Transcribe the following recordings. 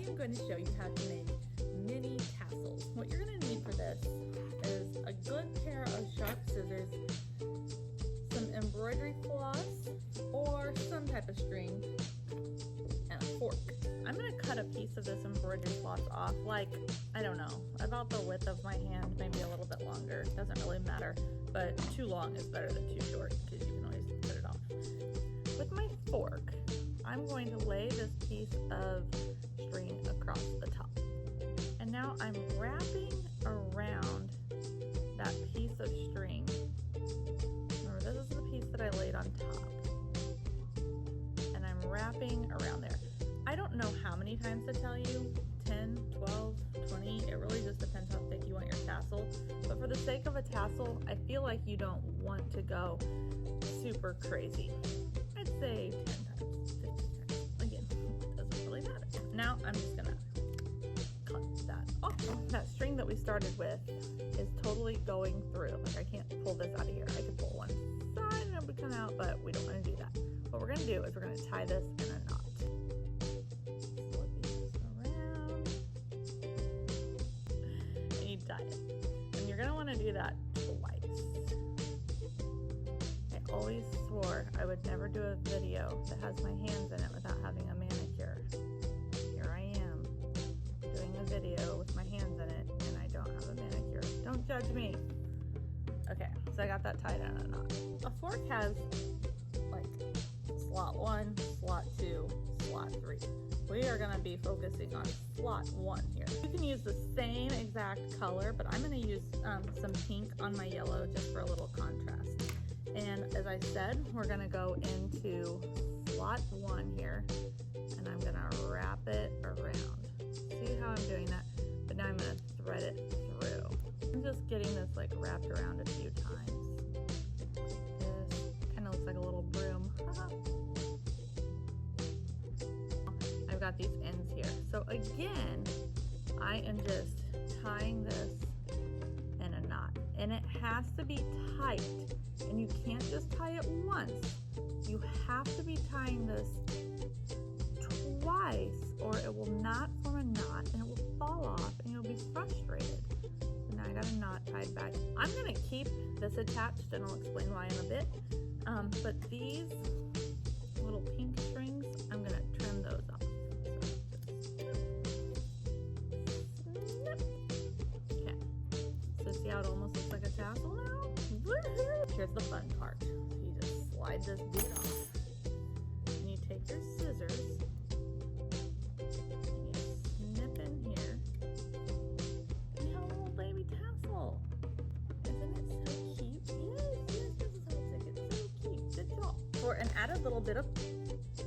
am going to show you how to make mini tassels. What you're going to need for this is a good pair of sharp scissors, some embroidery floss or some type of string, and a fork. I'm going to cut a piece of this embroidery floss off, like, I don't know, about the width of my hand, maybe a little bit longer. Doesn't really matter, but too long is better than too short because you can always cut it off. With my fork, I'm going to lay this piece of string across the top. And now I'm wrapping around that piece of string. Remember, this is the piece that I laid on top. And I'm wrapping around there. I don't know how many times to tell you, 10, 12, 20, it really just depends how thick you want your tassel. But for the sake of a tassel, I feel like you don't want to go super crazy. I'd say 10 times, 15 times. Again, it doesn't really matter. Now I'm just gonna cut that off. That string that we started with is totally going through. Like, I can't pull this out of here. I could pull one side and it would come out, but we don't want to do that. What we're gonna do is we're gonna tie this in a knot. Tie it. And you're going to want to do that twice. I always swore I would never do a video that has my hands in it without having a manicure. Here I am doing a video with my hands in it and I don't have a manicure. Don't judge me. Okay, so I got that tied in a knot. A fork has like slot 1, slot 2, slot 3. We are going to be focusing on slot 1 here. You can use the same exact color, but I'm going to use some pink on my yellow just for a little contrast. And as I said, we're going to go into slot 1 here, and I'm going to wrap it around. See how I'm doing that? But now I'm going to thread it through. I'm just getting this like wrapped around a few times. This kind of looks like a little broom. I've got these ends here. So again, I am just tying this in a knot, and it has to be tight, and you can't just tie it once. You have to be tying this twice or it will not form a knot and it will fall off and you'll be frustrated. So now I got a knot tied back. I'm going to keep this attached and I'll explain why in a bit. But these little pink strings, I'm going to trim those off. See how it almost looks like a tassel now? Woohoo! Here's the fun part. So you just slide this dude off. And you take your scissors and you snip in here. And you have a little baby tassel. Isn't it so cute? Yes, this is how it's like. It's so cute. Good job. For an added little bit of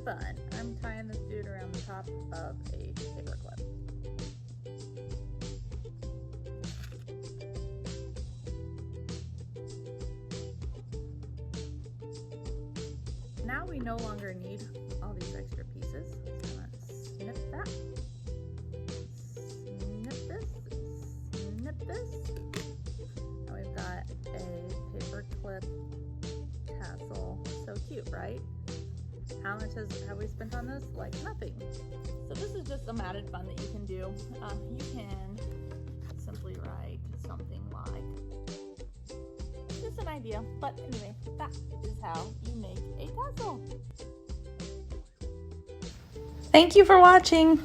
fun, I'm tying this dude around the top of a paper clip. Now we no longer need all these extra pieces. So let's snip that, snip this, snip this. Now we've got a paper clip tassel. So cute, right? How much have we spent on this? Like nothing. So this is just some added fun that you can do. You can simply write something like, just an idea, but anyway, that is how you make a tassel. Thank you for watching.